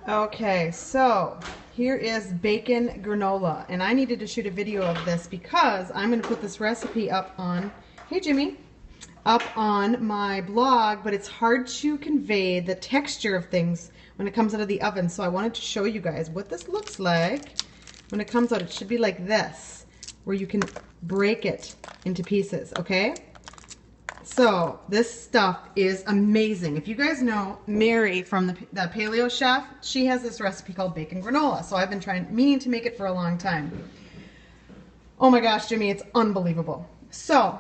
Okay, so here is bacon granola, and I needed to shoot a video of this because I'm going to put this recipe up on, hey Jimmy, up on my blog, but it's hard to convey the texture of things when it comes out of the oven, so I wanted to show you guys what this looks like when it comes out. It should be like this, where you can break it into pieces, okay? So this stuff is amazing. If you guys know Mary from the Paleo Chef, she has this recipe called bacon granola. So I've been meaning to make it for a long time. Oh my gosh, Jimmy, it's unbelievable. So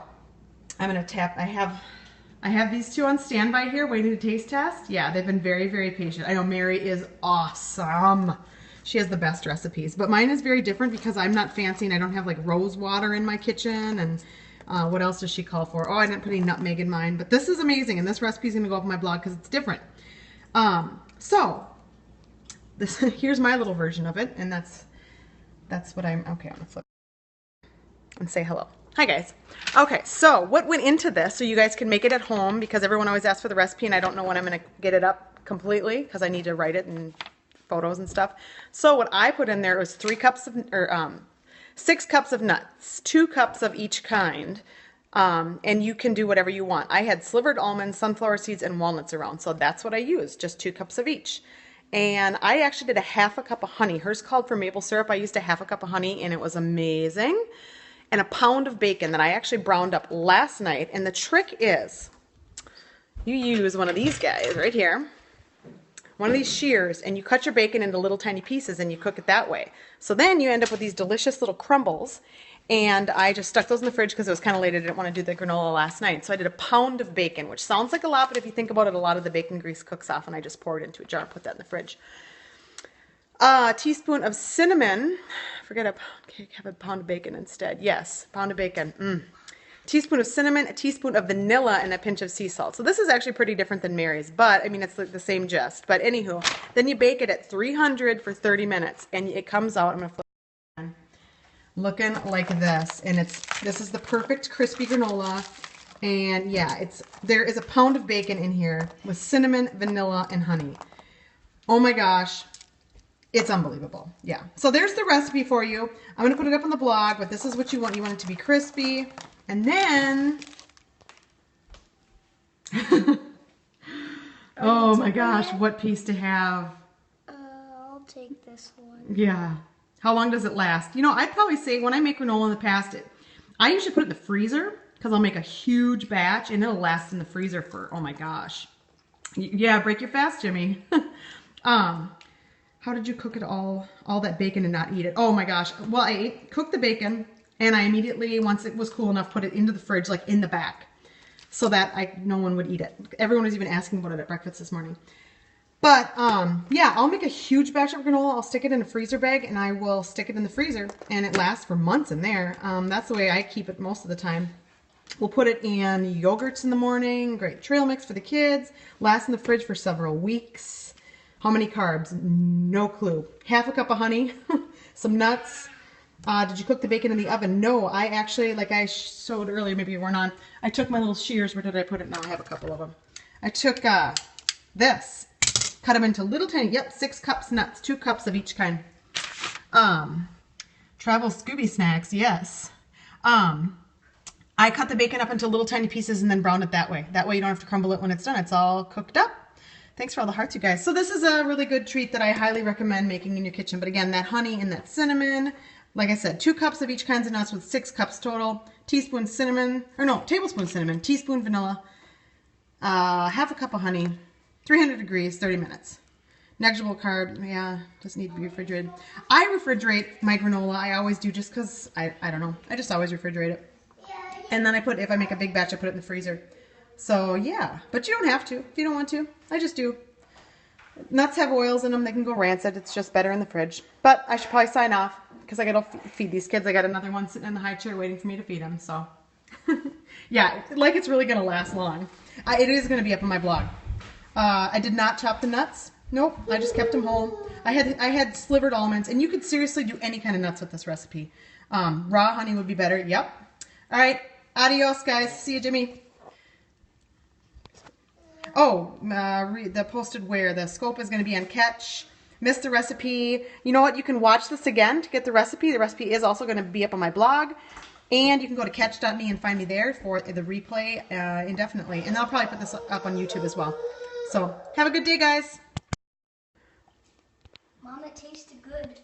I'm gonna tap. I have these two on standby here, waiting to taste test. Yeah, they've been very, very patient. I know Mary is awesome. She has the best recipes, but mine is very different because I'm not fancy and I don't have like rose water in my kitchen. And what else does she call for? Oh, I didn't put any nutmeg in mine, but this is amazing, and this recipe is going to go up on my blog because it's different. So this here's my little version of it, and that's what I'm gonna flip and say hello. Hi guys. Okay, so what went into this so you guys can make it at home, because everyone always asks for the recipe and I don't know when I'm going to get it up completely because I need to write it and photos and stuff. So what I put in there was 6 cups of nuts, 2 cups of each kind, and you can do whatever you want. I had slivered almonds, sunflower seeds, and walnuts around, so that's what I used, just 2 cups of each. And I actually did a half a cup of honey. Hers called for maple syrup. I used a half a cup of honey, and it was amazing. And a pound of bacon that I actually browned up last night. And the trick is, you use one of these guys right here, one of these shears, and you cut your bacon into little tiny pieces and you cook it that way. So then you end up with these delicious little crumbles, and I just stuck those in the fridge because it was kind of late. I didn't want to do the granola last night. So I did a pound of bacon, which sounds like a lot, but if you think about it, a lot of the bacon grease cooks off, and I just pour it into a jar and put that in the fridge. A teaspoon of cinnamon. Forget a pound cake, have a pound of bacon instead. Yes, pound of bacon. Teaspoon of cinnamon, a teaspoon of vanilla, and a pinch of sea salt. So this is actually pretty different than Mary's, but I mean, it's like the same gist. But anywho, then you bake it at 300 for 30 minutes, and it comes out, I'm gonna flip it on, looking like this. And this is the perfect crispy granola. And yeah, there is a pound of bacon in here with cinnamon, vanilla, and honey. Oh my gosh. It's unbelievable. Yeah. So there's the recipe for you. I'm going to put it up on the blog, but this is what you want. You want it to be crispy. And then, oh my gosh, what piece to have? I'll take this one. Yeah. How long does it last? You know, I'd probably say when I make granola in the past, I usually put it in the freezer because I'll make a huge batch and it'll last in the freezer for, oh my gosh. Yeah, break your fast, Jimmy. How did you cook it all that bacon and not eat it? Oh my gosh. Well, I cooked the bacon and I immediately, once it was cool enough, put it into the fridge, like in the back, so that no one would eat it. Everyone was even asking about it at breakfast this morning. But yeah, I'll make a huge batch of granola. I'll stick it in a freezer bag and I will stick it in the freezer, and it lasts for months in there. That's the way I keep it most of the time. We'll put it in yogurts in the morning, great trail mix for the kids, lasts in the fridge for several weeks. How many carbs? No clue. Half a cup of honey, some nuts. Did you cook the bacon in the oven? No, I actually, like I showed earlier, maybe you weren't on, I took my little shears. Where did I put it? Now I have a couple of them. I took this, cut them into little tiny, 6 cups nuts, 2 cups of each kind. Travel Scooby snacks, yes. I cut the bacon up into little tiny pieces and then browned it that way. That way you don't have to crumble it when it's done. It's all cooked up. Thanks for all the hearts, you guys. So this is a really good treat that I highly recommend making in your kitchen. But again, that honey and that cinnamon, like I said, 2 cups of each kinds of nuts with 6 cups total. Tablespoon cinnamon, teaspoon vanilla, half a cup of honey, 300 degrees, 30 minutes. Negligible carb, yeah, doesn't need to be refrigerated. I refrigerate my granola. I always do, just because, I don't know. I just always refrigerate it. And then if I make a big batch, I put it in the freezer. So yeah, but you don't have to if you don't want to. I just do. Nuts have oils in them. They can go rancid. It's just better in the fridge. But I should probably sign off because I got to feed these kids. I got another one sitting in the high chair waiting for me to feed them. So yeah, like it's really going to last long. It is going to be up on my blog. I did not chop the nuts. Nope, I just kept them whole. I had slivered almonds, and you could seriously do any kind of nuts with this recipe. Raw honey would be better. Yep. All right. Adios, guys. See you, Jimmy. Oh, the posted where the scope is going to be on catch. missed the recipe, you know what? You can watch this again to get the recipe. The recipe is also going to be up on my blog. And you can go to catch.me and find me there for the replay indefinitely. And I'll probably put this up on YouTube as well. So have a good day, guys. Mom, it tasted good.